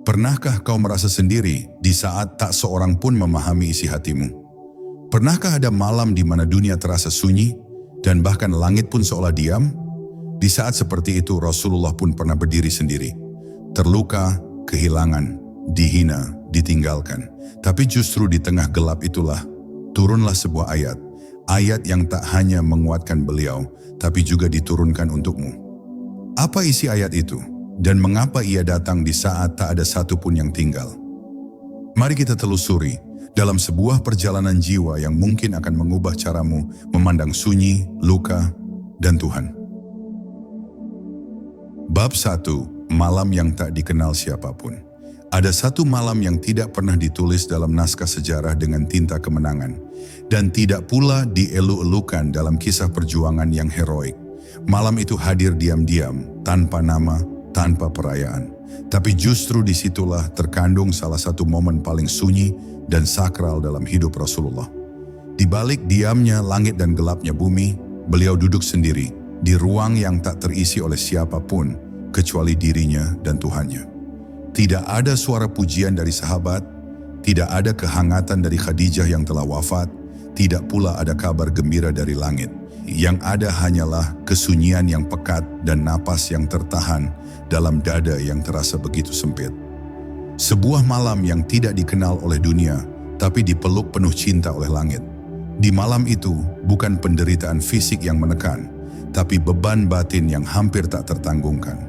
Pernahkah kau merasa sendiri di saat tak seorang pun memahami isi hatimu? Pernahkah ada malam di mana dunia terasa sunyi dan bahkan langit pun seolah diam? Di saat seperti itu Rasulullah pun pernah berdiri sendiri, terluka, kehilangan, dihina, ditinggalkan. Tapi justru di tengah gelap itulah turunlah sebuah ayat yang tak hanya menguatkan beliau, tapi juga diturunkan untukmu. Apa isi ayat itu? Dan mengapa ia datang di saat tak ada satupun yang tinggal? Mari kita telusuri dalam sebuah perjalanan jiwa yang mungkin akan mengubah caramu memandang sunyi, luka, dan Tuhan. Bab 1. Malam yang tak dikenal siapapun. Ada satu malam yang tidak pernah ditulis dalam naskah sejarah dengan tinta kemenangan, dan tidak pula dielu-elukan dalam kisah perjuangan yang heroik. Malam itu hadir diam-diam, tanpa nama, tanpa perayaan. Tapi justru disitulah terkandung salah satu momen paling sunyi dan sakral dalam hidup Rasulullah. Di balik diamnya langit dan gelapnya bumi, beliau duduk sendiri di ruang yang tak terisi oleh siapapun kecuali dirinya dan Tuhannya. Tidak ada suara pujian dari sahabat, tidak ada kehangatan dari Khadijah yang telah wafat, tidak pula ada kabar gembira dari langit. Yang ada hanyalah kesunyian yang pekat dan napas yang tertahan dalam dada yang terasa begitu sempit. Sebuah malam yang tidak dikenal oleh dunia, tapi dipeluk penuh cinta oleh langit. Di malam itu, bukan penderitaan fisik yang menekan, tapi beban batin yang hampir tak tertanggungkan.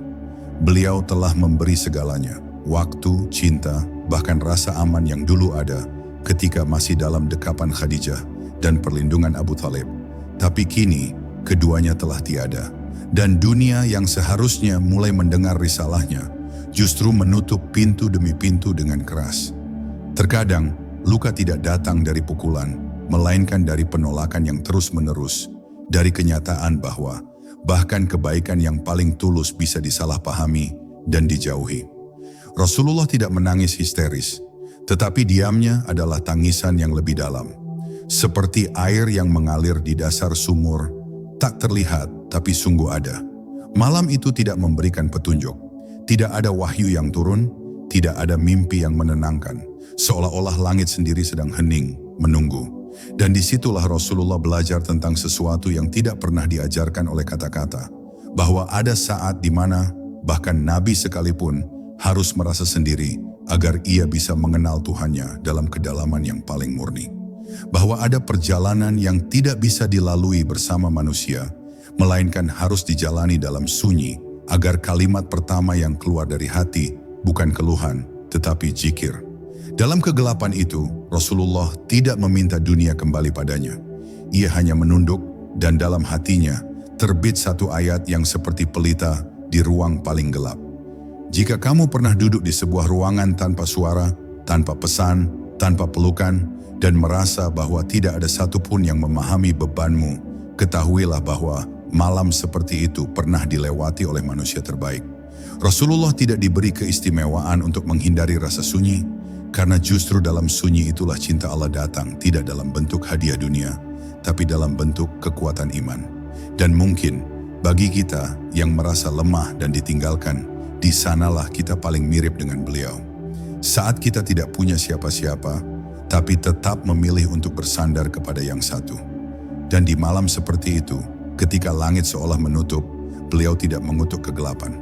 Beliau telah memberi segalanya, waktu, cinta, bahkan rasa aman yang dulu ada ketika masih dalam dekapan Khadijah dan perlindungan Abu Thalib. Tapi kini, keduanya telah tiada. Dan dunia yang seharusnya mulai mendengar risalahnya, justru menutup pintu demi pintu dengan keras. Terkadang, luka tidak datang dari pukulan, melainkan dari penolakan yang terus-menerus, dari kenyataan bahwa bahkan kebaikan yang paling tulus bisa disalahpahami dan dijauhi. Rasulullah tidak menangis histeris, tetapi diamnya adalah tangisan yang lebih dalam. Seperti air yang mengalir di dasar sumur, tak terlihat tapi sungguh ada. Malam itu tidak memberikan petunjuk, tidak ada wahyu yang turun, tidak ada mimpi yang menenangkan. Seolah-olah langit sendiri sedang hening, menunggu. Dan disitulah Rasulullah belajar tentang sesuatu yang tidak pernah diajarkan oleh kata-kata, bahwa ada saat di mana bahkan Nabi sekalipun harus merasa sendiri agar ia bisa mengenal Tuhannya dalam kedalaman yang paling murni. Bahwa ada perjalanan yang tidak bisa dilalui bersama manusia, melainkan harus dijalani dalam sunyi, agar kalimat pertama yang keluar dari hati bukan keluhan, tetapi zikir. Dalam kegelapan itu, Rasulullah tidak meminta dunia kembali padanya. Ia hanya menunduk dan dalam hatinya terbit satu ayat yang seperti pelita di ruang paling gelap. Jika kamu pernah duduk di sebuah ruangan tanpa suara, tanpa pesan, tanpa pelukan, dan merasa bahwa tidak ada satupun yang memahami bebanmu, ketahuilah bahwa malam seperti itu pernah dilewati oleh manusia terbaik. Rasulullah tidak diberi keistimewaan untuk menghindari rasa sunyi, karena justru dalam sunyi itulah cinta Allah datang, tidak dalam bentuk hadiah dunia, tapi dalam bentuk kekuatan iman. Dan mungkin bagi kita yang merasa lemah dan ditinggalkan, di sanalah kita paling mirip dengan beliau. Saat kita tidak punya siapa-siapa, tapi tetap memilih untuk bersandar kepada yang satu. Dan di malam seperti itu, ketika langit seolah menutup, beliau tidak mengutuk kegelapan.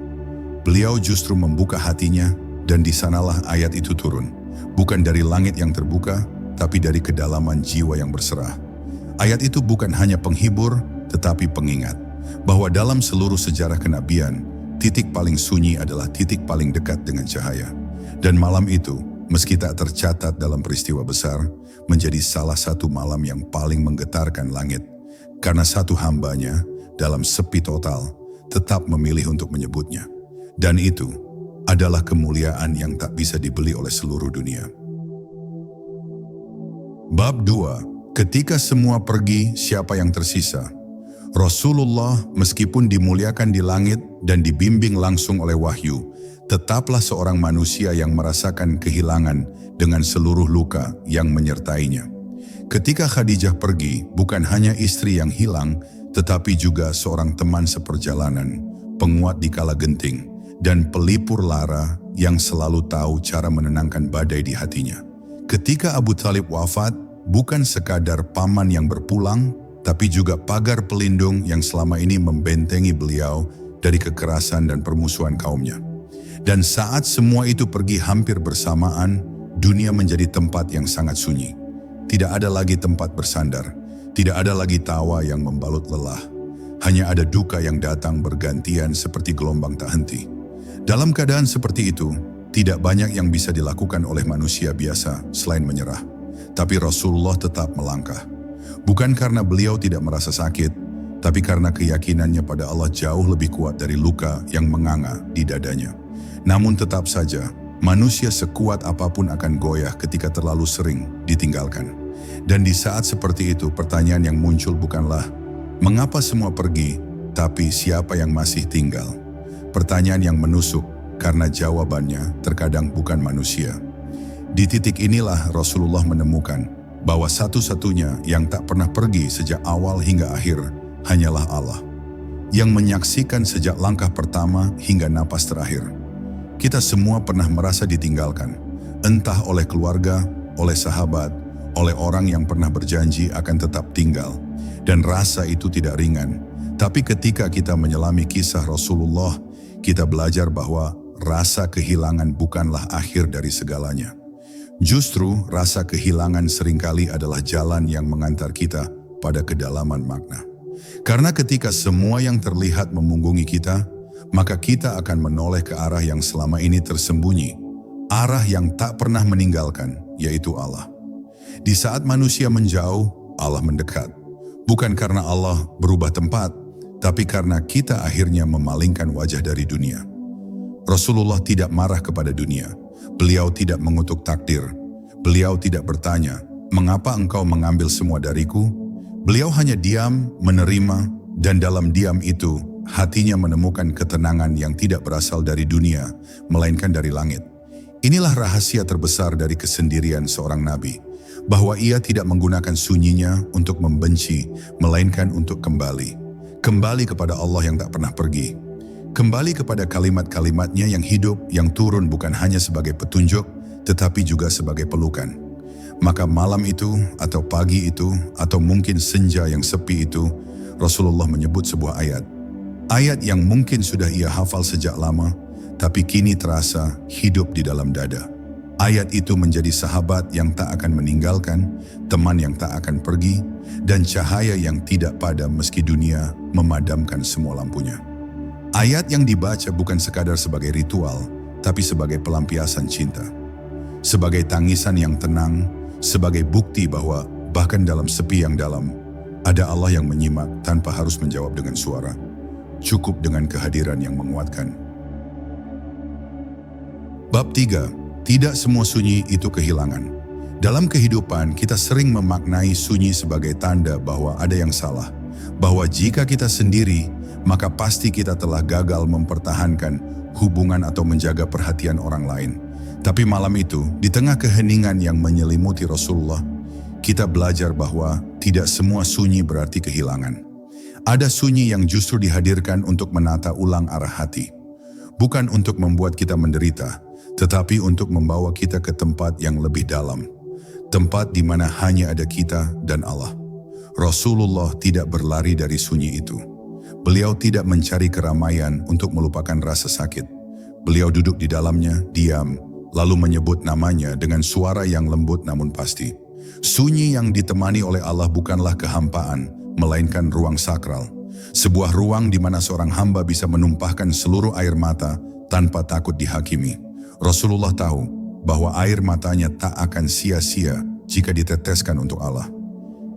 Beliau justru membuka hatinya, dan di sanalah ayat itu turun. Bukan dari langit yang terbuka, tapi dari kedalaman jiwa yang berserah. Ayat itu bukan hanya penghibur, tetapi pengingat bahwa dalam seluruh sejarah kenabian, titik paling sunyi adalah titik paling dekat dengan cahaya. Dan malam itu, meski tak tercatat dalam peristiwa besar, menjadi salah satu malam yang paling menggetarkan langit. Karena satu hambanya, dalam sepi total, tetap memilih untuk menyebutnya. Dan itu adalah kemuliaan yang tak bisa dibeli oleh seluruh dunia. Bab 2. Ketika semua pergi, siapa yang tersisa? Rasulullah meskipun dimuliakan di langit dan dibimbing langsung oleh wahyu, tetaplah seorang manusia yang merasakan kehilangan dengan seluruh luka yang menyertainya. Ketika Khadijah pergi, bukan hanya istri yang hilang, tetapi juga seorang teman seperjalanan, penguat di kala genting, dan pelipur lara yang selalu tahu cara menenangkan badai di hatinya. Ketika Abu Thalib wafat, bukan sekadar paman yang berpulang, tapi juga pagar pelindung yang selama ini membentengi beliau dari kekerasan dan permusuhan kaumnya. Dan saat semua itu pergi hampir bersamaan, dunia menjadi tempat yang sangat sunyi. Tidak ada lagi tempat bersandar, tidak ada lagi tawa yang membalut lelah. Hanya ada duka yang datang bergantian seperti gelombang tak henti. Dalam keadaan seperti itu, tidak banyak yang bisa dilakukan oleh manusia biasa selain menyerah. Tapi Rasulullah tetap melangkah. Bukan karena beliau tidak merasa sakit, tapi karena keyakinannya pada Allah jauh lebih kuat dari luka yang menganga di dadanya. Namun tetap saja, manusia sekuat apapun akan goyah ketika terlalu sering ditinggalkan. Dan di saat seperti itu, pertanyaan yang muncul bukanlah, mengapa semua pergi, tapi siapa yang masih tinggal? Pertanyaan yang menusuk, karena jawabannya terkadang bukan manusia. Di titik inilah Rasulullah menemukan bahwa satu-satunya yang tak pernah pergi sejak awal hingga akhir hanyalah Allah, yang menyaksikan sejak langkah pertama hingga napas terakhir. Kita semua pernah merasa ditinggalkan, entah oleh keluarga, oleh sahabat, oleh orang yang pernah berjanji akan tetap tinggal. Dan rasa itu tidak ringan. Tapi ketika kita menyelami kisah Rasulullah, kita belajar bahwa rasa kehilangan bukanlah akhir dari segalanya. Justru rasa kehilangan seringkali adalah jalan yang mengantar kita pada kedalaman makna. Karena ketika semua yang terlihat memunggungi kita, maka kita akan menoleh ke arah yang selama ini tersembunyi, arah yang tak pernah meninggalkan, yaitu Allah. Di saat manusia menjauh, Allah mendekat. Bukan karena Allah berubah tempat, tapi karena kita akhirnya memalingkan wajah dari dunia. Rasulullah tidak marah kepada dunia. Beliau tidak mengutuk takdir. Beliau tidak bertanya, "Mengapa engkau mengambil semua dariku?" Beliau hanya diam, menerima, dan dalam diam itu, hatinya menemukan ketenangan yang tidak berasal dari dunia, melainkan dari langit. Inilah rahasia terbesar dari kesendirian seorang nabi, bahwa ia tidak menggunakan sunyinya untuk membenci, melainkan untuk kembali. Kembali kepada Allah yang tak pernah pergi. Kembali kepada kalimat-kalimatnya yang hidup, yang turun bukan hanya sebagai petunjuk, tetapi juga sebagai pelukan. Maka malam itu, atau pagi itu, atau mungkin senja yang sepi itu, Rasulullah menyebut sebuah ayat. Ayat yang mungkin sudah ia hafal sejak lama, tapi kini terasa hidup di dalam dada. Ayat itu menjadi sahabat yang tak akan meninggalkan, teman yang tak akan pergi, dan cahaya yang tidak padam meski dunia memadamkan semua lampunya. Ayat yang dibaca bukan sekadar sebagai ritual, tapi sebagai pelampiasan cinta. Sebagai tangisan yang tenang, sebagai bukti bahwa bahkan dalam sepi yang dalam, ada Allah yang menyimak tanpa harus menjawab dengan suara. Cukup dengan kehadiran yang menguatkan. Bab 3. Tidak semua sunyi itu kehilangan. Dalam kehidupan, kita sering memaknai sunyi sebagai tanda bahwa ada yang salah. Bahwa jika kita sendiri, maka pasti kita telah gagal mempertahankan hubungan atau menjaga perhatian orang lain. Tapi malam itu, di tengah keheningan yang menyelimuti Rasulullah, kita belajar bahwa tidak semua sunyi berarti kehilangan. Ada sunyi yang justru dihadirkan untuk menata ulang arah hati. Bukan untuk membuat kita menderita, tetapi untuk membawa kita ke tempat yang lebih dalam. Tempat di mana hanya ada kita dan Allah. Rasulullah tidak berlari dari sunyi itu. Beliau tidak mencari keramaian untuk melupakan rasa sakit. Beliau duduk di dalamnya, diam, lalu menyebut namanya dengan suara yang lembut namun pasti. Sunyi yang ditemani oleh Allah bukanlah kehampaan, melainkan ruang sakral. Sebuah ruang di mana seorang hamba bisa menumpahkan seluruh air mata tanpa takut dihakimi. Rasulullah tahu bahwa air matanya tak akan sia-sia jika diteteskan untuk Allah.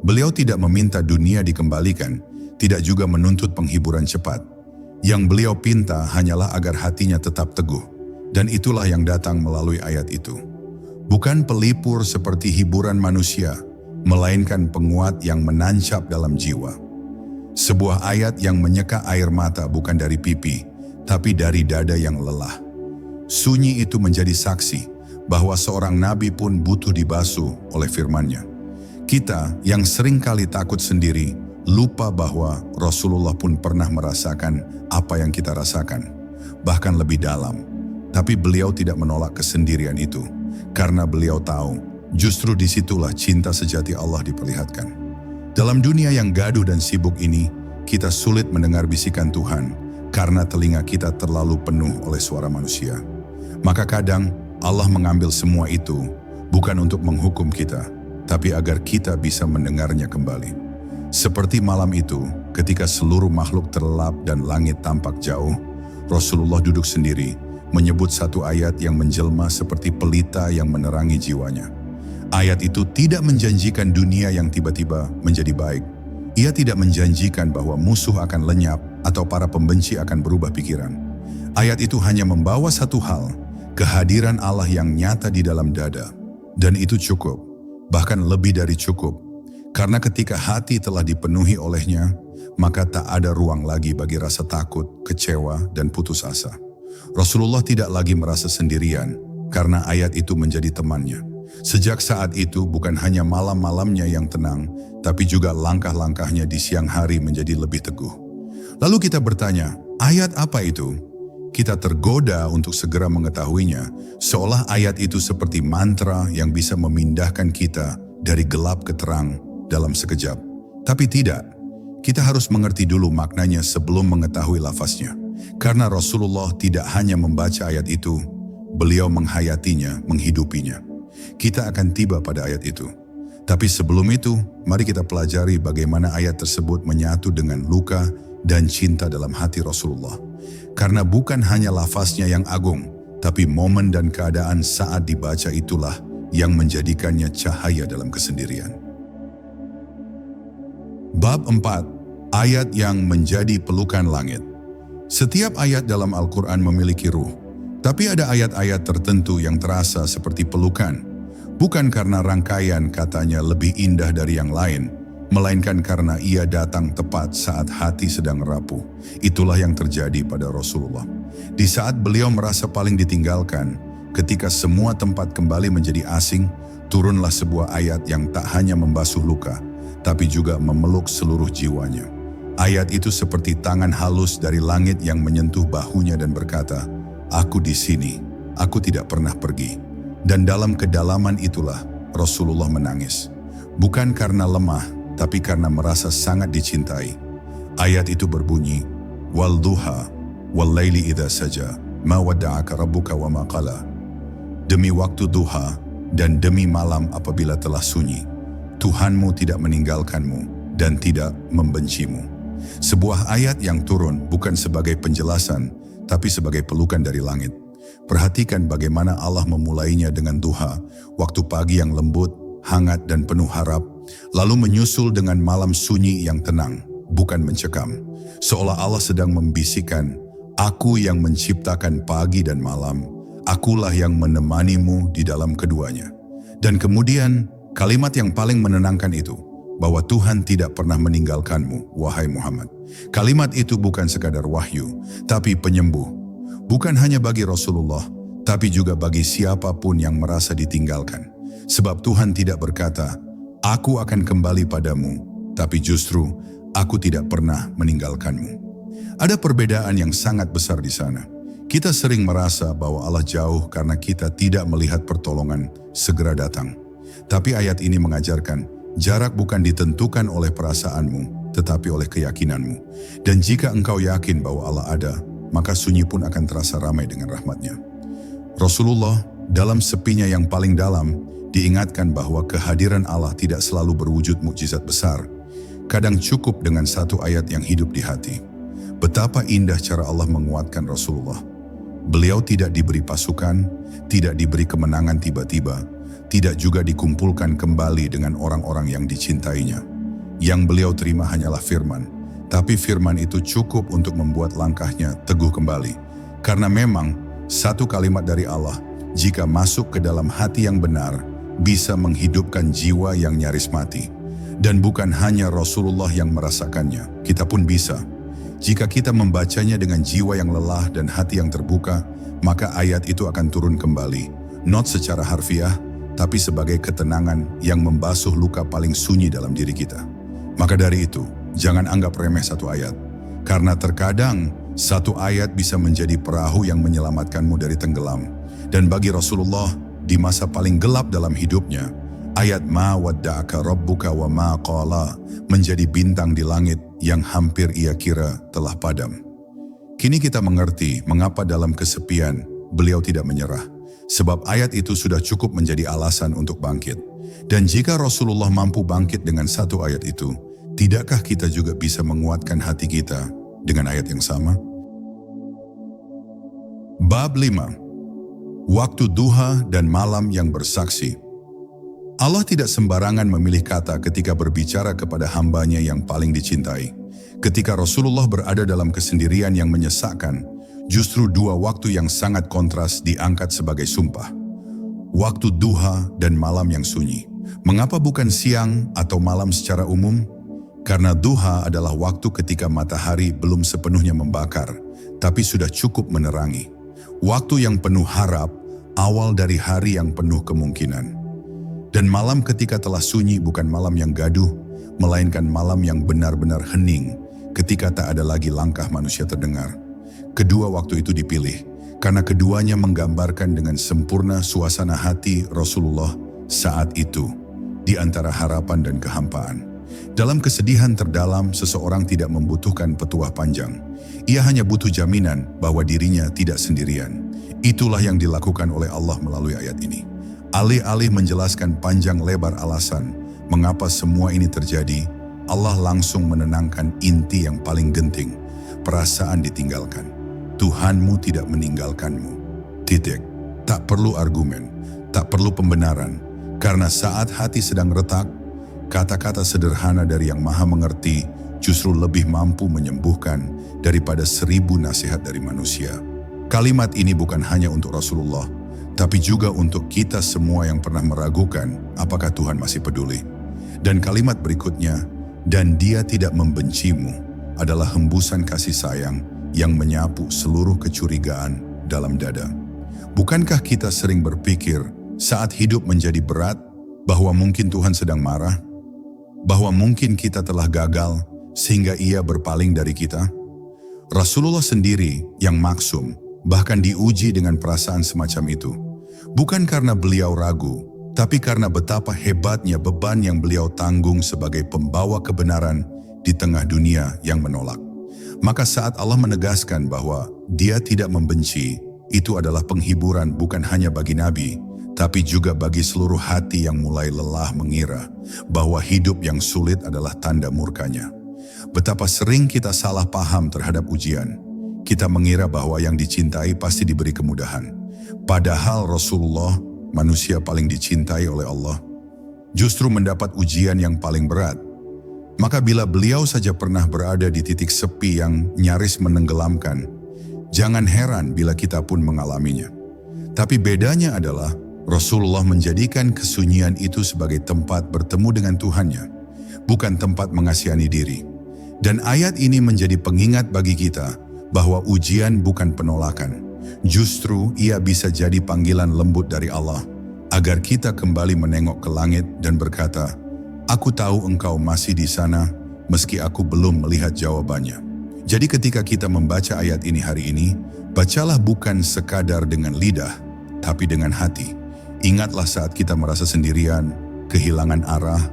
Beliau tidak meminta dunia dikembalikan, tidak juga menuntut penghiburan cepat. Yang beliau pinta hanyalah agar hatinya tetap teguh. Dan itulah yang datang melalui ayat itu. Bukan pelipur seperti hiburan manusia, melainkan penguat yang menancap dalam jiwa. Sebuah ayat yang menyeka air mata bukan dari pipi, tapi dari dada yang lelah. Sunyi itu menjadi saksi bahwa seorang nabi pun butuh dibasuh oleh firman-Nya. Kita yang sering kali takut sendiri, lupa bahwa Rasulullah pun pernah merasakan apa yang kita rasakan, bahkan lebih dalam. Tapi beliau tidak menolak kesendirian itu, karena beliau tahu justru disitulah cinta sejati Allah diperlihatkan. Dalam dunia yang gaduh dan sibuk ini, kita sulit mendengar bisikan Tuhan karena telinga kita terlalu penuh oleh suara manusia. Maka kadang Allah mengambil semua itu bukan untuk menghukum kita, tapi agar kita bisa mendengarnya kembali. Seperti malam itu, ketika seluruh makhluk terlelap dan langit tampak jauh, Rasulullah duduk sendiri, menyebut satu ayat yang menjelma seperti pelita yang menerangi jiwanya. Ayat itu tidak menjanjikan dunia yang tiba-tiba menjadi baik. Ia tidak menjanjikan bahwa musuh akan lenyap atau para pembenci akan berubah pikiran. Ayat itu hanya membawa satu hal, kehadiran Allah yang nyata di dalam dada. Dan itu cukup, bahkan lebih dari cukup. Karena ketika hati telah dipenuhi olehnya, maka tak ada ruang lagi bagi rasa takut, kecewa, dan putus asa. Rasulullah tidak lagi merasa sendirian karena ayat itu menjadi temannya. Sejak saat itu bukan hanya malam-malamnya yang tenang, tapi juga langkah-langkahnya di siang hari menjadi lebih teguh. Lalu kita bertanya, ayat apa itu? Kita tergoda untuk segera mengetahuinya, seolah ayat itu seperti mantra yang bisa memindahkan kita dari gelap ke terang dalam sekejap. Tapi tidak, kita harus mengerti dulu maknanya sebelum mengetahui lafaznya. Karena Rasulullah tidak hanya membaca ayat itu, beliau menghayatinya, menghidupinya. Kita akan tiba pada ayat itu. Tapi sebelum itu, mari kita pelajari bagaimana ayat tersebut menyatu dengan luka dan cinta dalam hati Rasulullah. Karena bukan hanya lafaznya yang agung, tapi momen dan keadaan saat dibaca itulah yang menjadikannya cahaya dalam kesendirian. Bab 4, ayat yang menjadi pelukan langit. Setiap ayat dalam Al-Quran memiliki ruh, tapi ada ayat-ayat tertentu yang terasa seperti pelukan. Bukan karena rangkaian katanya lebih indah dari yang lain, melainkan karena ia datang tepat saat hati sedang rapuh. Itulah yang terjadi pada Rasulullah. Di saat beliau merasa paling ditinggalkan, ketika semua tempat kembali menjadi asing, turunlah sebuah ayat yang tak hanya membasuh luka, tapi juga memeluk seluruh jiwanya. Ayat itu seperti tangan halus dari langit yang menyentuh bahunya dan berkata, "Aku di sini, aku tidak pernah pergi." Dan dalam kedalaman itulah Rasulullah menangis. Bukan karena lemah, tapi karena merasa sangat dicintai. Ayat itu berbunyi, "Wal duha, wal laili idza saja, ma wadda'aka rabbuka wa ma qala." Demi waktu duha dan demi malam apabila telah sunyi, Tuhanmu tidak meninggalkanmu dan tidak membencimu. Sebuah ayat yang turun bukan sebagai penjelasan, tapi sebagai pelukan dari langit. Perhatikan bagaimana Allah memulainya dengan duha, waktu pagi yang lembut, hangat dan penuh harap, lalu menyusul dengan malam sunyi yang tenang, bukan mencekam. Seolah Allah sedang membisikkan, "Aku yang menciptakan pagi dan malam, akulah yang menemanimu di dalam keduanya." Dan kemudian kalimat yang paling menenangkan itu, bahwa Tuhan tidak pernah meninggalkanmu, wahai Muhammad. Kalimat itu bukan sekadar wahyu, tapi penyembuh. Bukan hanya bagi Rasulullah, tapi juga bagi siapapun yang merasa ditinggalkan. Sebab Tuhan tidak berkata, "Aku akan kembali padamu," tapi justru, "Aku tidak pernah meninggalkanmu." Ada perbedaan yang sangat besar di sana. Kita sering merasa bahwa Allah jauh karena kita tidak melihat pertolongan segera datang. Tapi ayat ini mengajarkan, jarak bukan ditentukan oleh perasaanmu, tetapi oleh keyakinanmu. Dan jika engkau yakin bahwa Allah ada, maka sunyi pun akan terasa ramai dengan rahmat-Nya. Rasulullah dalam sepinya yang paling dalam diingatkan bahwa kehadiran Allah tidak selalu berwujud mukjizat besar. Kadang cukup dengan satu ayat yang hidup di hati. Betapa indah cara Allah menguatkan Rasulullah. Beliau tidak diberi pasukan, tidak diberi kemenangan tiba-tiba, tidak juga dikumpulkan kembali dengan orang-orang yang dicintainya. Yang beliau terima hanyalah firman. Tapi firman itu cukup untuk membuat langkahnya teguh kembali. Karena memang satu kalimat dari Allah, jika masuk ke dalam hati yang benar, bisa menghidupkan jiwa yang nyaris mati. Dan bukan hanya Rasulullah yang merasakannya, kita pun bisa. Jika kita membacanya dengan jiwa yang lelah dan hati yang terbuka, maka ayat itu akan turun kembali. Not secara harfiah, tapi sebagai ketenangan yang membasuh luka paling sunyi dalam diri kita. Maka dari itu, jangan anggap remeh satu ayat, karena terkadang Satu ayat bisa menjadi perahu yang menyelamatkanmu dari tenggelam. Dan bagi Rasulullah, di masa paling gelap dalam hidupnya, ayat ma wadda'aka rabbuka wa ma qala menjadi bintang di langit yang hampir ia kira telah padam. Kini kita mengerti mengapa dalam kesepian beliau tidak menyerah. Sebab ayat itu sudah cukup menjadi alasan untuk bangkit. Dan jika Rasulullah mampu bangkit dengan satu ayat itu, tidakkah kita juga bisa menguatkan hati kita dengan ayat yang sama? Bab 5. Waktu duha dan malam yang bersaksi. Allah tidak sembarangan memilih kata ketika berbicara kepada hambanya yang paling dicintai. Ketika Rasulullah berada dalam kesendirian yang menyesakkan, justru dua waktu yang sangat kontras diangkat sebagai sumpah. Waktu duha dan malam yang sunyi. Mengapa bukan siang atau malam secara umum? Karena duha adalah waktu ketika matahari belum sepenuhnya membakar, tapi sudah cukup menerangi. Waktu yang penuh harap, awal dari hari yang penuh kemungkinan. Dan malam ketika telah sunyi bukan malam yang gaduh, melainkan malam yang benar-benar hening, ketika tak ada lagi langkah manusia terdengar. Kedua waktu itu dipilih, karena keduanya menggambarkan dengan sempurna suasana hati Rasulullah saat itu, di antara harapan dan kehampaan. Dalam kesedihan terdalam, seseorang tidak membutuhkan petuah panjang. Ia hanya butuh jaminan bahwa dirinya tidak sendirian. Itulah yang dilakukan oleh Allah melalui ayat ini. Alih-alih menjelaskan panjang lebar alasan mengapa semua ini terjadi, Allah langsung menenangkan inti yang paling genting, perasaan ditinggalkan. Tuhanmu tidak meninggalkanmu. Titik. Tak perlu argumen, tak perlu pembenaran. Karena saat hati sedang retak, kata-kata sederhana dari Yang Maha Mengerti justru lebih mampu menyembuhkan daripada 1000 nasihat dari manusia. Kalimat ini bukan hanya untuk Rasulullah, tapi juga untuk kita semua yang pernah meragukan apakah Tuhan masih peduli. Dan kalimat berikutnya, dan Dia tidak membencimu, adalah hembusan kasih sayang yang menyapu seluruh kecurigaan dalam dada. Bukankah kita sering berpikir saat hidup menjadi berat bahwa mungkin Tuhan sedang marah? Bahwa mungkin kita telah gagal sehingga Ia berpaling dari kita? Rasulullah sendiri yang maksum bahkan diuji dengan perasaan semacam itu. Bukan karena beliau ragu, tapi karena betapa hebatnya beban yang beliau tanggung sebagai pembawa kebenaran di tengah dunia yang menolak. Maka saat Allah menegaskan bahwa Dia tidak membenci, itu adalah penghiburan bukan hanya bagi Nabi, tapi juga bagi seluruh hati yang mulai lelah mengira bahwa hidup yang sulit adalah tanda murkanya. Betapa sering kita salah paham terhadap ujian. Kita mengira bahwa yang dicintai pasti diberi kemudahan. Padahal Rasulullah, manusia paling dicintai oleh Allah, justru mendapat ujian yang paling berat. Maka bila beliau saja pernah berada di titik sepi yang nyaris menenggelamkan, jangan heran bila kita pun mengalaminya. Tapi bedanya adalah Rasulullah menjadikan kesunyian itu sebagai tempat bertemu dengan Tuhannya, bukan tempat mengasihani diri. Dan ayat ini menjadi pengingat bagi kita bahwa ujian bukan penolakan. Justru ia bisa jadi panggilan lembut dari Allah, agar kita kembali menengok ke langit dan berkata, "Aku tahu engkau masih di sana, meski aku belum melihat jawabannya." Jadi ketika kita membaca ayat ini hari ini, bacalah bukan sekadar dengan lidah, tapi dengan hati. Ingatlah saat kita merasa sendirian, kehilangan arah,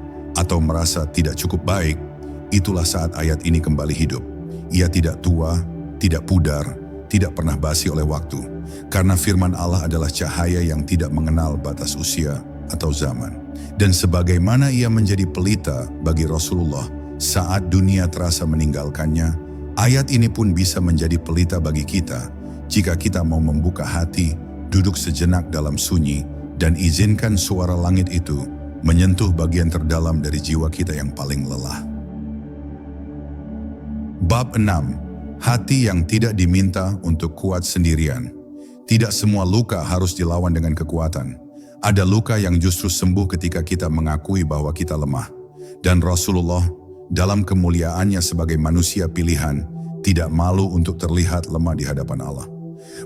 atau merasa tidak cukup baik, itulah saat ayat ini kembali hidup. Ia tidak tua, tidak pudar, tidak pernah basi oleh waktu, karena firman Allah adalah cahaya yang tidak mengenal batas usia atau zaman. Dan sebagaimana ia menjadi pelita bagi Rasulullah saat dunia terasa meninggalkannya, ayat ini pun bisa menjadi pelita bagi kita jika kita mau membuka hati, duduk sejenak dalam sunyi, dan izinkan suara langit itu menyentuh bagian terdalam dari jiwa kita yang paling lelah. Bab 6. Hati yang tidak diminta untuk kuat sendirian. Tidak semua luka harus dilawan dengan kekuatan. Ada luka yang justru sembuh ketika kita mengakui bahwa kita lemah. Dan Rasulullah, dalam kemuliaannya sebagai manusia pilihan, tidak malu untuk terlihat lemah di hadapan Allah.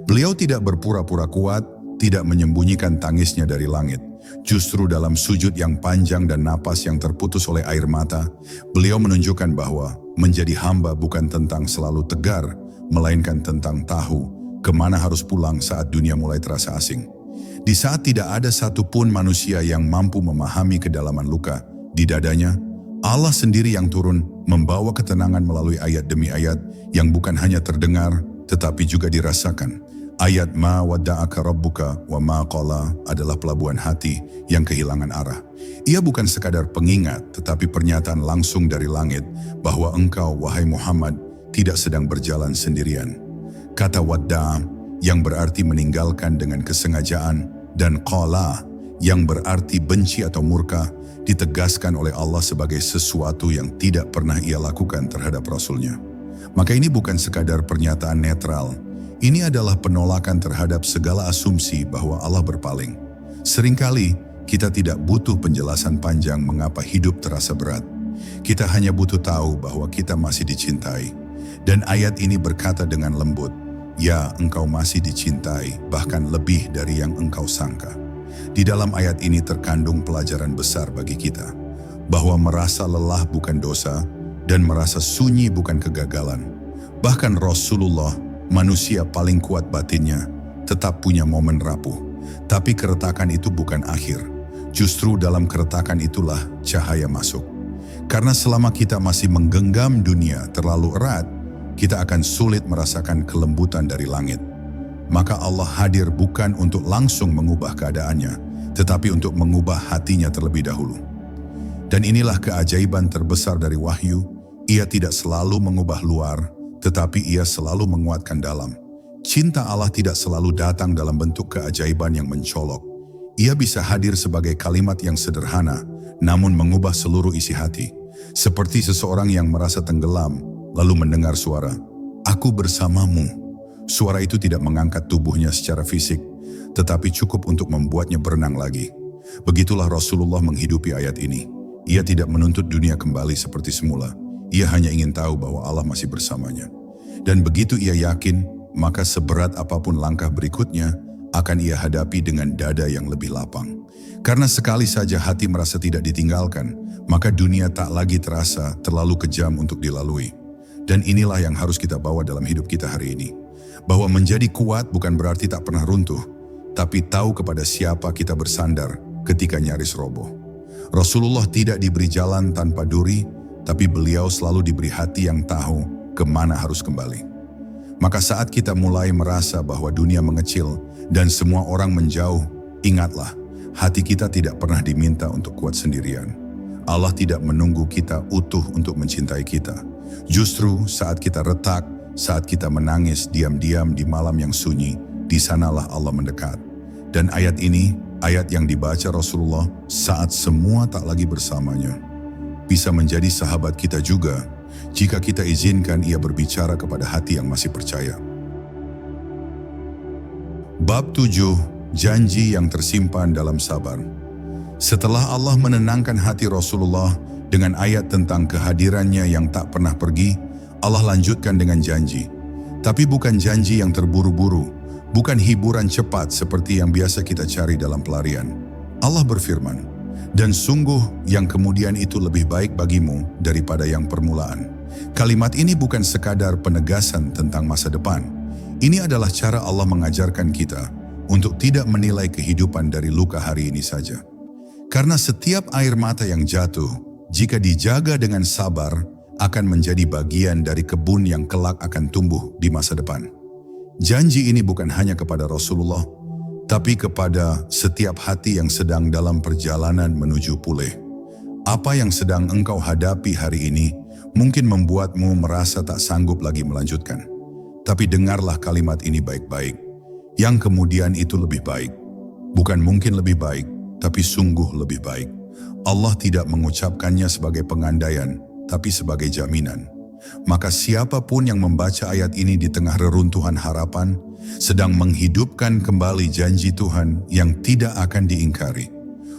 Beliau tidak berpura-pura kuat, tidak menyembunyikan tangisnya dari langit. Justru dalam sujud yang panjang dan napas yang terputus oleh air mata, beliau menunjukkan bahwa menjadi hamba bukan tentang selalu tegar, melainkan tentang tahu kemana harus pulang saat dunia mulai terasa asing. Di saat tidak ada satupun manusia yang mampu memahami kedalaman luka di dadanya, Allah sendiri yang turun membawa ketenangan melalui ayat demi ayat yang bukan hanya terdengar tetapi juga dirasakan. Ayat ma wadda'aka rabbuka wa ma qala adalah pelabuhan hati yang kehilangan arah. Ia bukan sekadar pengingat tetapi pernyataan langsung dari langit bahwa engkau wahai Muhammad tidak sedang berjalan sendirian. Kata wadda' yang berarti meninggalkan dengan kesengajaan dan qala yang berarti benci atau murka ditegaskan oleh Allah sebagai sesuatu yang tidak pernah ia lakukan terhadap Rasulnya. Maka ini bukan sekadar pernyataan netral. Ini adalah penolakan terhadap segala asumsi bahwa Allah berpaling. Seringkali kita tidak butuh penjelasan panjang mengapa hidup terasa berat. Kita hanya butuh tahu bahwa kita masih dicintai. Dan ayat ini berkata dengan lembut, ya, engkau masih dicintai, bahkan lebih dari yang engkau sangka. Di dalam ayat ini terkandung pelajaran besar bagi kita, bahwa merasa lelah bukan dosa, dan merasa sunyi bukan kegagalan. Bahkan Rasulullah, manusia paling kuat batinnya, tetap punya momen rapuh. Tapi keretakan itu bukan akhir. Justru dalam keretakan itulah cahaya masuk. Karena selama kita masih menggenggam dunia terlalu erat, kita akan sulit merasakan kelembutan dari langit. Maka Allah hadir bukan untuk langsung mengubah keadaannya, tetapi untuk mengubah hatinya terlebih dahulu. Dan inilah keajaiban terbesar dari wahyu. Ia tidak selalu mengubah luar, tetapi ia selalu menguatkan dalam. Cinta Allah tidak selalu datang dalam bentuk keajaiban yang mencolok. Ia bisa hadir sebagai kalimat yang sederhana, namun mengubah seluruh isi hati. Seperti seseorang yang merasa tenggelam, lalu mendengar suara, "Aku bersamamu." Suara itu tidak mengangkat tubuhnya secara fisik, tetapi cukup untuk membuatnya berenang lagi. Begitulah Rasulullah menghidupi ayat ini. Ia tidak menuntut dunia kembali seperti semula. Ia hanya ingin tahu bahwa Allah masih bersamanya. Dan begitu ia yakin, maka seberat apapun langkah berikutnya, akan ia hadapi dengan dada yang lebih lapang. Karena sekali saja hati merasa tidak ditinggalkan, maka dunia tak lagi terasa terlalu kejam untuk dilalui. Dan inilah yang harus kita bawa dalam hidup kita hari ini. Bahwa menjadi kuat bukan berarti tak pernah runtuh, tapi tahu kepada siapa kita bersandar ketika nyaris roboh. Rasulullah tidak diberi jalan tanpa duri, tapi beliau selalu diberi hati yang tahu kemana harus kembali. Maka saat kita mulai merasa bahwa dunia mengecil dan semua orang menjauh, ingatlah, hati kita tidak pernah diminta untuk kuat sendirian. Allah tidak menunggu kita utuh untuk mencintai kita. Justru saat kita retak, saat kita menangis diam-diam di malam yang sunyi, di sanalah Allah mendekat. Dan ayat ini, ayat yang dibaca Rasulullah saat semua tak lagi bersamanya, bisa menjadi sahabat kita juga jika kita izinkan ia berbicara kepada hati yang masih percaya. Bab 7, janji yang tersimpan dalam sabar. Setelah Allah menenangkan hati Rasulullah dengan ayat tentang kehadirannya yang tak pernah pergi, Allah lanjutkan dengan janji. Tapi bukan janji yang terburu-buru, bukan hiburan cepat seperti yang biasa kita cari dalam pelarian. Allah berfirman, dan sungguh yang kemudian itu lebih baik bagimu daripada yang permulaan. Kalimat ini bukan sekadar penegasan tentang masa depan. Ini adalah cara Allah mengajarkan kita untuk tidak menilai kehidupan dari luka hari ini saja. Karena setiap air mata yang jatuh, jika dijaga dengan sabar, akan menjadi bagian dari kebun yang kelak akan tumbuh di masa depan. Janji ini bukan hanya kepada Rasulullah, tapi kepada setiap hati yang sedang dalam perjalanan menuju pulih. Apa yang sedang engkau hadapi hari ini mungkin membuatmu merasa tak sanggup lagi melanjutkan. Tapi dengarlah kalimat ini baik-baik. Yang kemudian itu lebih baik. Bukan mungkin lebih baik, tapi sungguh lebih baik. Allah tidak mengucapkannya sebagai pengandaian, tapi sebagai jaminan. Maka siapapun yang membaca ayat ini di tengah reruntuhan harapan, sedang menghidupkan kembali janji Tuhan yang tidak akan diingkari.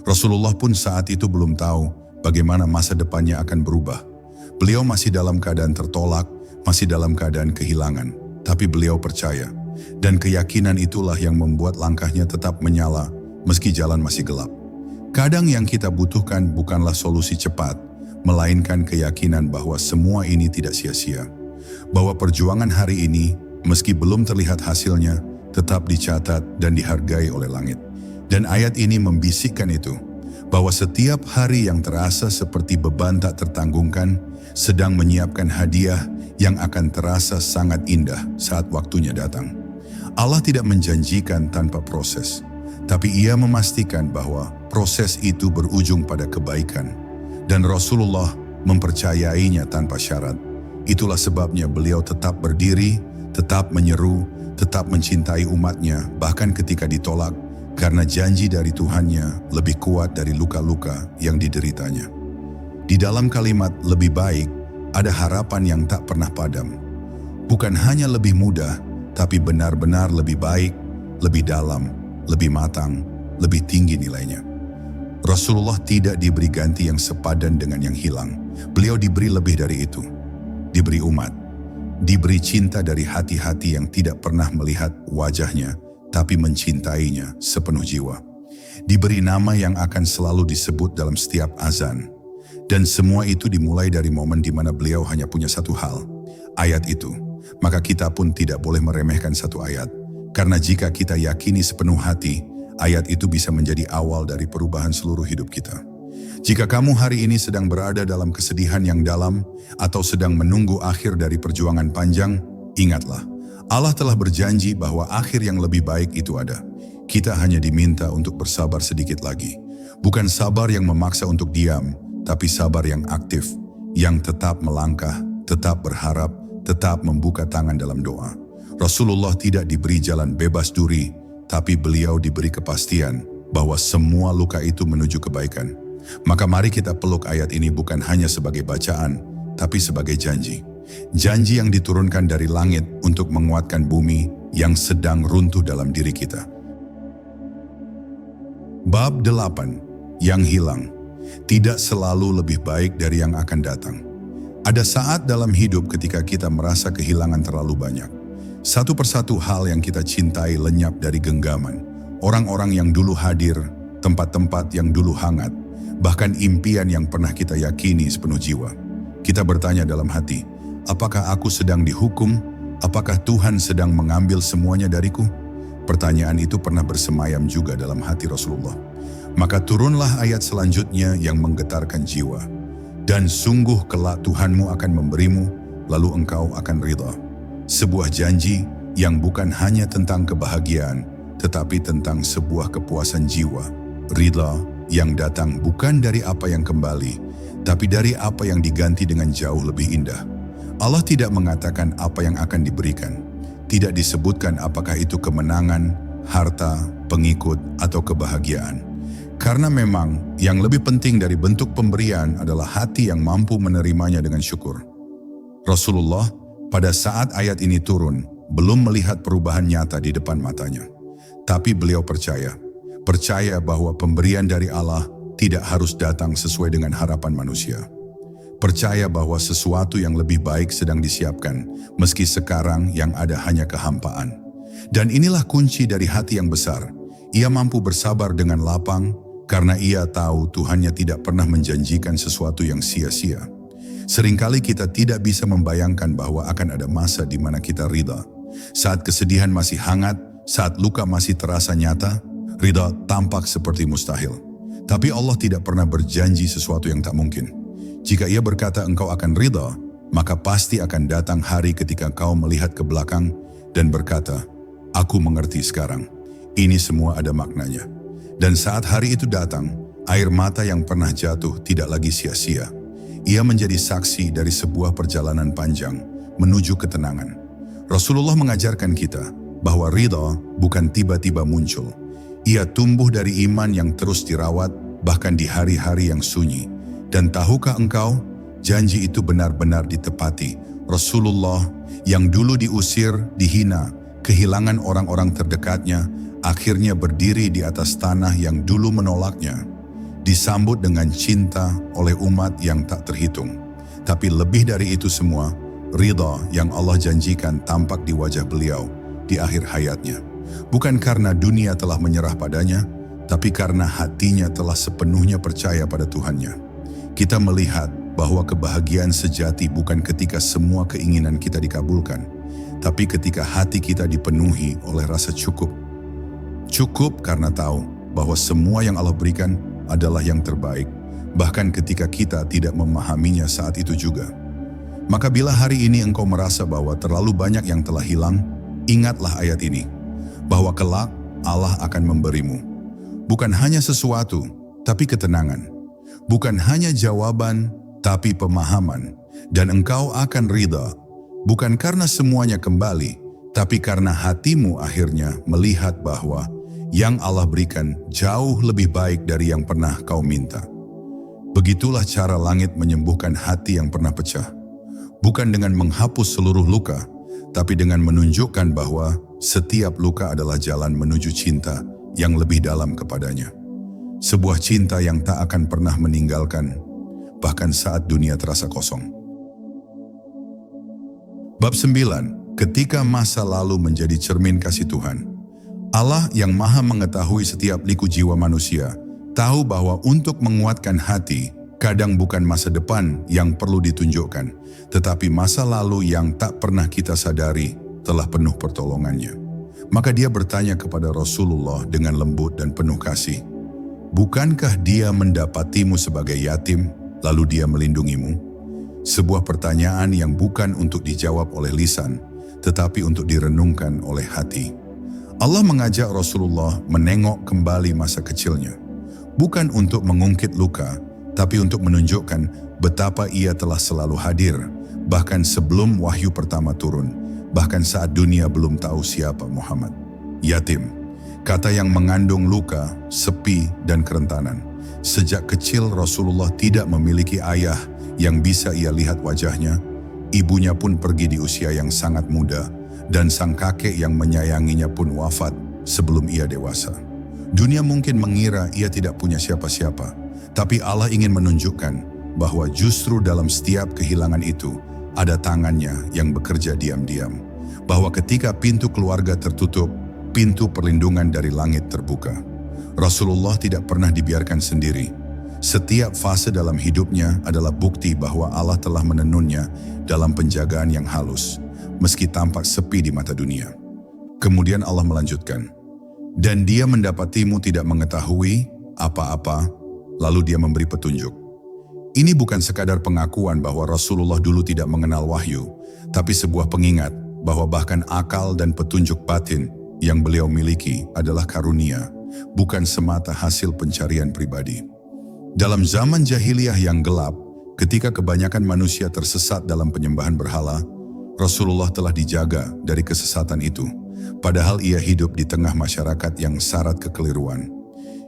Rasulullah pun saat itu belum tahu bagaimana masa depannya akan berubah. Beliau masih dalam keadaan tertolak, masih dalam keadaan kehilangan. Tapi beliau percaya, dan keyakinan itulah yang membuat langkahnya tetap menyala meski jalan masih gelap. Kadang yang kita butuhkan bukanlah solusi cepat, melainkan keyakinan bahwa semua ini tidak sia-sia. bahwa perjuangan hari ini, meski belum terlihat hasilnya, tetap dicatat dan dihargai oleh langit. Dan ayat ini membisikkan itu, bahwa setiap hari yang terasa seperti beban tak tertanggungkan, sedang menyiapkan hadiah yang akan terasa sangat indah saat waktunya datang. Allah tidak menjanjikan tanpa proses, tapi Ia memastikan bahwa proses itu berujung pada kebaikan. Dan Rasulullah mempercayainya tanpa syarat. Itulah sebabnya beliau tetap berdiri, tetap menyeru, tetap mencintai umatnya, bahkan ketika ditolak, karena janji dari Tuhannya lebih kuat dari luka-luka yang dideritanya. Di dalam kalimat lebih baik, ada harapan yang tak pernah padam. Bukan hanya lebih mudah, tapi benar-benar lebih baik, lebih dalam, lebih matang, lebih tinggi nilainya. Rasulullah tidak diberi ganti yang sepadan dengan yang hilang. Beliau diberi lebih dari itu. Diberi umat, diberi cinta dari hati-hati yang tidak pernah melihat wajahnya, tapi mencintainya sepenuh jiwa. Diberi nama yang akan selalu disebut dalam setiap azan. Dan semua itu dimulai dari momen di mana beliau hanya punya satu hal, ayat itu. Maka kita pun tidak boleh meremehkan satu ayat. Karena jika kita yakini sepenuh hati, ayat itu bisa menjadi awal dari perubahan seluruh hidup kita. Jika kamu hari ini sedang berada dalam kesedihan yang dalam, atau sedang menunggu akhir dari perjuangan panjang, ingatlah, Allah telah berjanji bahwa akhir yang lebih baik itu ada. Kita hanya diminta untuk bersabar sedikit lagi. Bukan sabar yang memaksa untuk diam, tapi sabar yang aktif, yang tetap melangkah, tetap berharap, tetap membuka tangan dalam doa. Rasulullah tidak diberi jalan bebas duri, tapi beliau diberi kepastian bahwa semua luka itu menuju kebaikan. Maka mari kita peluk ayat ini bukan hanya sebagai bacaan, tapi sebagai janji. Janji yang diturunkan dari langit untuk menguatkan bumi yang sedang runtuh dalam diri kita. Bab 8. Yang hilang. Tidak selalu lebih baik dari yang akan datang. Ada saat dalam hidup ketika kita merasa kehilangan terlalu banyak. Satu persatu hal yang kita cintai lenyap dari genggaman. Orang-orang yang dulu hadir, tempat-tempat yang dulu hangat, bahkan impian yang pernah kita yakini sepenuh jiwa. Kita bertanya dalam hati, apakah aku sedang dihukum? Apakah Tuhan sedang mengambil semuanya dariku? Pertanyaan itu pernah bersemayam juga dalam hati Rasulullah. Maka turunlah ayat selanjutnya yang menggetarkan jiwa. Dan sungguh kelak Tuhanmu akan memberimu, lalu engkau akan ridha. Sebuah janji yang bukan hanya tentang kebahagiaan, tetapi tentang sebuah kepuasan jiwa. Ridha yang datang bukan dari apa yang kembali, tapi dari apa yang diganti dengan jauh lebih indah. Allah tidak mengatakan apa yang akan diberikan. Tidak disebutkan apakah itu kemenangan, harta, pengikut, atau kebahagiaan. Karena memang yang lebih penting dari bentuk pemberian adalah hati yang mampu menerimanya dengan syukur. Rasulullah pada saat ayat ini turun belum melihat perubahan nyata di depan matanya. Tapi beliau percaya bahwa pemberian dari Allah tidak harus datang sesuai dengan harapan manusia. Percaya bahwa sesuatu yang lebih baik sedang disiapkan, meski sekarang yang ada hanya kehampaan. Dan inilah kunci dari hati yang besar. Ia mampu bersabar dengan lapang, karena ia tahu Tuhannya tidak pernah menjanjikan sesuatu yang sia-sia. Seringkali kita tidak bisa membayangkan bahwa akan ada masa di mana kita ridha. Saat kesedihan masih hangat, saat luka masih terasa nyata, ridha tampak seperti mustahil. Tapi Allah tidak pernah berjanji sesuatu yang tak mungkin. Jika Ia berkata engkau akan ridha, maka pasti akan datang hari ketika kau melihat ke belakang dan berkata, aku mengerti sekarang. Ini semua ada maknanya. Dan saat hari itu datang, air mata yang pernah jatuh tidak lagi sia-sia. Ia menjadi saksi dari sebuah perjalanan panjang menuju ketenangan. Rasulullah mengajarkan kita bahwa ridha bukan tiba-tiba muncul. Ia tumbuh dari iman yang terus dirawat bahkan di hari-hari yang sunyi. Dan tahukah engkau, janji itu benar-benar ditepati. Rasulullah yang dulu diusir, dihina, kehilangan orang-orang terdekatnya, akhirnya berdiri di atas tanah yang dulu menolaknya. Disambut dengan cinta oleh umat yang tak terhitung. Tapi lebih dari itu semua, ridha yang Allah janjikan tampak di wajah beliau di akhir hayatnya. Bukan karena dunia telah menyerah padanya, tapi karena hatinya telah sepenuhnya percaya pada Tuhannya. Kita melihat bahwa kebahagiaan sejati bukan ketika semua keinginan kita dikabulkan, tapi ketika hati kita dipenuhi oleh rasa cukup. Cukup karena tahu bahwa semua yang Allah berikan adalah yang terbaik, bahkan ketika kita tidak memahaminya saat itu juga. Maka bila hari ini engkau merasa bahwa terlalu banyak yang telah hilang, ingatlah ayat ini, bahwa kelak Allah akan memberimu. Bukan hanya sesuatu, tapi ketenangan. Bukan hanya jawaban, tapi pemahaman. Dan engkau akan ridha, bukan karena semuanya kembali, tapi karena hatimu akhirnya melihat bahwa yang Allah berikan jauh lebih baik dari yang pernah kau minta. Begitulah cara langit menyembuhkan hati yang pernah pecah. Bukan dengan menghapus seluruh luka, tapi dengan menunjukkan bahwa setiap luka adalah jalan menuju cinta yang lebih dalam kepadanya. Sebuah cinta yang tak akan pernah meninggalkan, bahkan saat dunia terasa kosong. Bab 9. Ketika masa lalu menjadi cermin kasih Tuhan. Allah yang maha mengetahui setiap liku jiwa manusia, tahu bahwa untuk menguatkan hati, kadang bukan masa depan yang perlu ditunjukkan, tetapi masa lalu yang tak pernah kita sadari telah penuh pertolongannya. Maka dia bertanya kepada Rasulullah dengan lembut dan penuh kasih, "Bukankah dia mendapatimu sebagai yatim, lalu dia melindungimu?" Sebuah pertanyaan yang bukan untuk dijawab oleh lisan, tetapi untuk direnungkan oleh hati. Allah mengajak Rasulullah menengok kembali masa kecilnya, bukan untuk mengungkit luka, tapi untuk menunjukkan betapa ia telah selalu hadir, bahkan sebelum wahyu pertama turun, bahkan saat dunia belum tahu siapa Muhammad. Yatim, kata yang mengandung luka, sepi, dan kerentanan. Sejak kecil Rasulullah tidak memiliki ayah yang bisa ia lihat wajahnya. Ibunya pun pergi di usia yang sangat muda, dan sang kakek yang menyayanginya pun wafat sebelum ia dewasa. Dunia mungkin mengira ia tidak punya siapa-siapa, tapi Allah ingin menunjukkan bahwa justru dalam setiap kehilangan itu ada tangannya yang bekerja diam-diam. Bahwa ketika pintu keluarga tertutup, pintu perlindungan dari langit terbuka. Rasulullah tidak pernah dibiarkan sendiri. Setiap fase dalam hidupnya adalah bukti bahwa Allah telah menenunnya dalam penjagaan yang halus, meski tampak sepi di mata dunia. Kemudian Allah melanjutkan, "Dan dia mendapatimu tidak mengetahui apa-apa, lalu dia memberi petunjuk." Ini bukan sekadar pengakuan bahwa Rasulullah dulu tidak mengenal wahyu, tapi sebuah pengingat bahwa bahkan akal dan petunjuk batin yang beliau miliki adalah karunia, bukan semata hasil pencarian pribadi. Dalam zaman jahiliyah yang gelap, ketika kebanyakan manusia tersesat dalam penyembahan berhala, Rasulullah telah dijaga dari kesesatan itu, padahal ia hidup di tengah masyarakat yang syarat kekeliruan.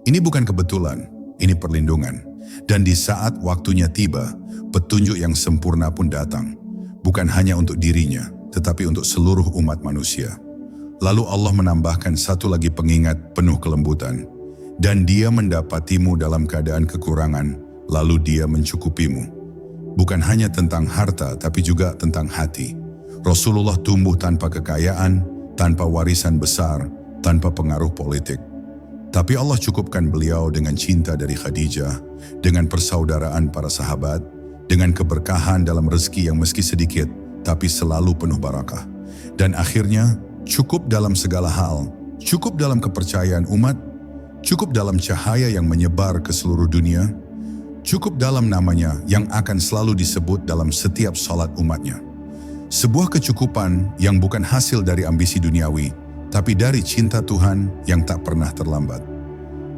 Ini bukan kebetulan, ini perlindungan. Dan di saat waktunya tiba, petunjuk yang sempurna pun datang, bukan hanya untuk dirinya, tetapi untuk seluruh umat manusia. Lalu Allah menambahkan satu lagi pengingat penuh kelembutan. "Dan dia mendapatimu dalam keadaan kekurangan, lalu dia mencukupimu." Bukan hanya tentang harta, tapi juga tentang hati. Rasulullah tumbuh tanpa kekayaan, tanpa warisan besar, tanpa pengaruh politik. Tapi Allah cukupkan beliau dengan cinta dari Khadijah, dengan persaudaraan para sahabat, dengan keberkahan dalam rezeki yang meski sedikit, tapi selalu penuh barakah. Dan akhirnya, cukup dalam segala hal, cukup dalam kepercayaan umat, cukup dalam cahaya yang menyebar ke seluruh dunia, cukup dalam namanya yang akan selalu disebut dalam setiap salat umatnya. Sebuah kecukupan yang bukan hasil dari ambisi duniawi, tapi dari cinta Tuhan yang tak pernah terlambat.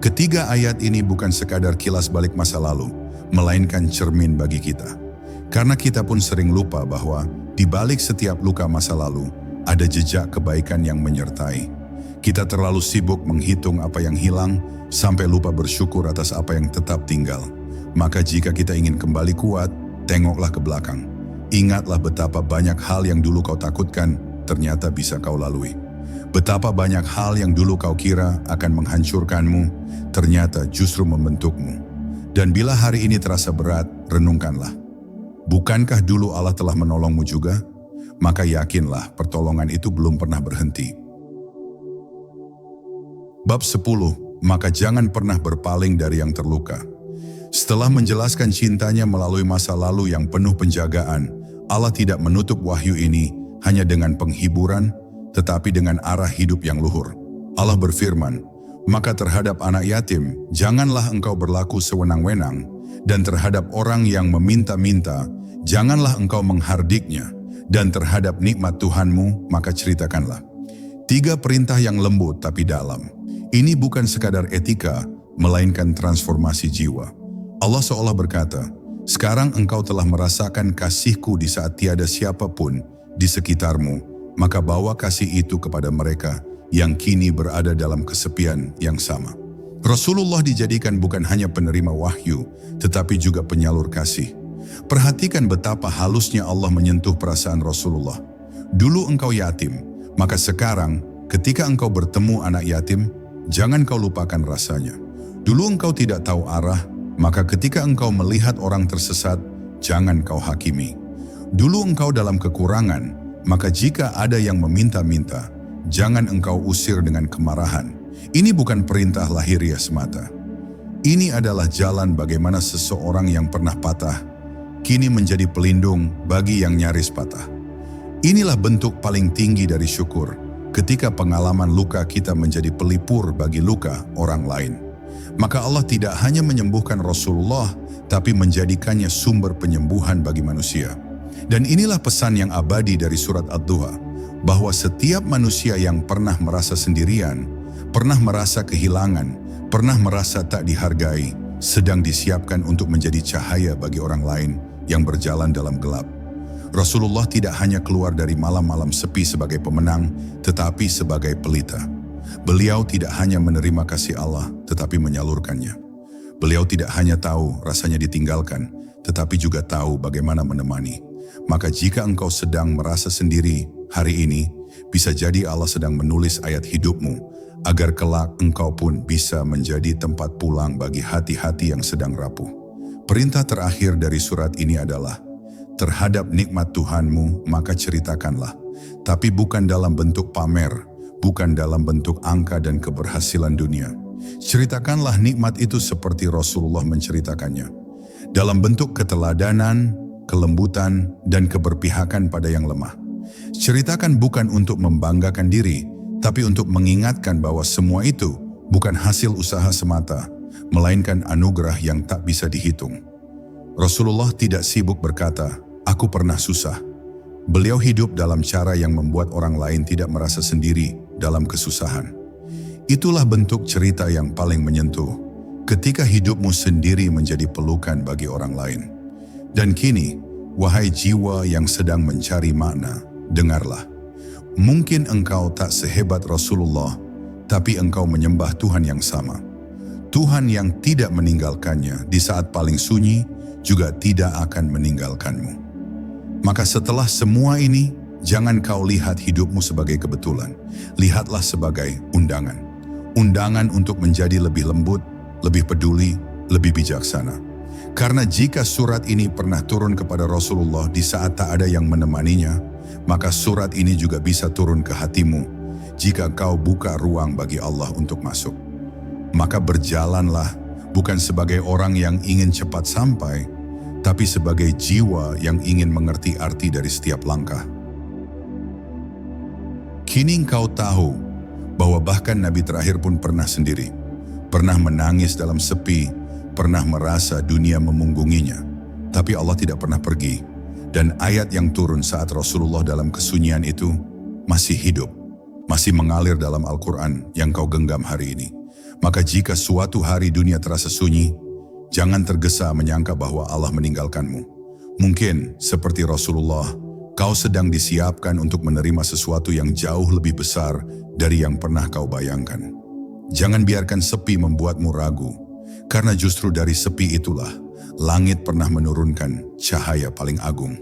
Ketiga ayat ini bukan sekadar kilas balik masa lalu, melainkan cermin bagi kita. Karena kita pun sering lupa bahwa di balik setiap luka masa lalu, ada jejak kebaikan yang menyertai. Kita terlalu sibuk menghitung apa yang hilang, sampai lupa bersyukur atas apa yang tetap tinggal. Maka jika kita ingin kembali kuat, tengoklah ke belakang. Ingatlah betapa banyak hal yang dulu kau takutkan, ternyata bisa kau lalui. Betapa banyak hal yang dulu kau kira akan menghancurkanmu, ternyata justru membentukmu. Dan bila hari ini terasa berat, renungkanlah. Bukankah dulu Allah telah menolongmu juga? Maka yakinlah pertolongan itu belum pernah berhenti. Bab 10. Maka jangan pernah berpaling dari yang terluka. Setelah menjelaskan cintanya melalui masa lalu yang penuh penjagaan, Allah tidak menutup wahyu ini hanya dengan penghiburan, tetapi dengan arah hidup yang luhur. Allah berfirman, "Maka terhadap anak yatim, janganlah engkau berlaku sewenang-wenang, dan terhadap orang yang meminta-minta, janganlah engkau menghardiknya, dan terhadap nikmat Tuhanmu, maka ceritakanlah." 3 perintah yang lembut tapi dalam. Ini bukan sekadar etika, melainkan transformasi jiwa. Allah seolah berkata, "Sekarang engkau telah merasakan kasihku di saat tiada siapapun di sekitarmu, maka bawa kasih itu kepada mereka yang kini berada dalam kesepian yang sama." Rasulullah dijadikan bukan hanya penerima wahyu, tetapi juga penyalur kasih. Perhatikan betapa halusnya Allah menyentuh perasaan Rasulullah. Dulu engkau yatim, maka sekarang ketika engkau bertemu anak yatim, jangan kau lupakan rasanya. Dulu engkau tidak tahu arah, maka ketika engkau melihat orang tersesat, jangan kau hakimi. Dulu engkau dalam kekurangan, maka jika ada yang meminta-minta, jangan engkau usir dengan kemarahan. Ini bukan perintah lahiriah semata. Ini adalah jalan bagaimana seseorang yang pernah patah, kini menjadi pelindung bagi yang nyaris patah. Inilah bentuk paling tinggi dari syukur, ketika pengalaman luka kita menjadi pelipur bagi luka orang lain. Maka Allah tidak hanya menyembuhkan Rasulullah, tapi menjadikannya sumber penyembuhan bagi manusia. Dan inilah pesan yang abadi dari surat Ad-Duha, bahwa setiap manusia yang pernah merasa sendirian, pernah merasa kehilangan, pernah merasa tak dihargai, sedang disiapkan untuk menjadi cahaya bagi orang lain yang berjalan dalam gelap. Rasulullah tidak hanya keluar dari malam-malam sepi sebagai pemenang, tetapi sebagai pelita. Beliau tidak hanya menerima kasih Allah, tetapi menyalurkannya. Beliau tidak hanya tahu rasanya ditinggalkan, tetapi juga tahu bagaimana menemani. Maka jika engkau sedang merasa sendiri hari ini, bisa jadi Allah sedang menulis ayat hidupmu, agar kelak engkau pun bisa menjadi tempat pulang bagi hati-hati yang sedang rapuh. Perintah terakhir dari surat ini adalah, terhadap nikmat Tuhanmu, maka ceritakanlah, tapi bukan dalam bentuk pamer, bukan dalam bentuk angka dan keberhasilan dunia. Ceritakanlah nikmat itu seperti Rasulullah menceritakannya, dalam bentuk keteladanan, kelembutan, dan keberpihakan pada yang lemah. Ceritakan bukan untuk membanggakan diri, tapi untuk mengingatkan bahwa semua itu bukan hasil usaha semata, melainkan anugerah yang tak bisa dihitung. Rasulullah tidak sibuk berkata, "Aku pernah susah." Beliau hidup dalam cara yang membuat orang lain tidak merasa sendiri dalam kesusahan. Itulah bentuk cerita yang paling menyentuh, ketika hidupmu sendiri menjadi pelukan bagi orang lain. Dan kini, wahai jiwa yang sedang mencari makna, dengarlah. Mungkin engkau tak sehebat Rasulullah, tapi engkau menyembah Tuhan yang sama. Tuhan yang tidak meninggalkannya di saat paling sunyi, juga tidak akan meninggalkanmu. Maka setelah semua ini, jangan kau lihat hidupmu sebagai kebetulan. Lihatlah sebagai undangan. Undangan untuk menjadi lebih lembut, lebih peduli, lebih bijaksana. Karena jika surat ini pernah turun kepada Rasulullah di saat tak ada yang menemaninya, maka surat ini juga bisa turun ke hatimu jika kau buka ruang bagi Allah untuk masuk. Maka berjalanlah bukan sebagai orang yang ingin cepat sampai, tapi sebagai jiwa yang ingin mengerti arti dari setiap langkah. Kini engkau tahu bahwa bahkan Nabi terakhir pun pernah sendiri, pernah menangis dalam sepi, pernah merasa dunia memunggunginya, tapi Allah tidak pernah pergi. Dan ayat yang turun saat Rasulullah dalam kesunyian itu masih hidup, masih mengalir dalam Al-Quran yang kau genggam hari ini. Maka jika suatu hari dunia terasa sunyi, jangan tergesa menyangka bahwa Allah meninggalkanmu. Mungkin seperti Rasulullah, kau sedang disiapkan untuk menerima sesuatu yang jauh lebih besar dari yang pernah kau bayangkan. Jangan biarkan sepi membuatmu ragu, karena justru dari sepi itulah langit pernah menurunkan cahaya paling agung.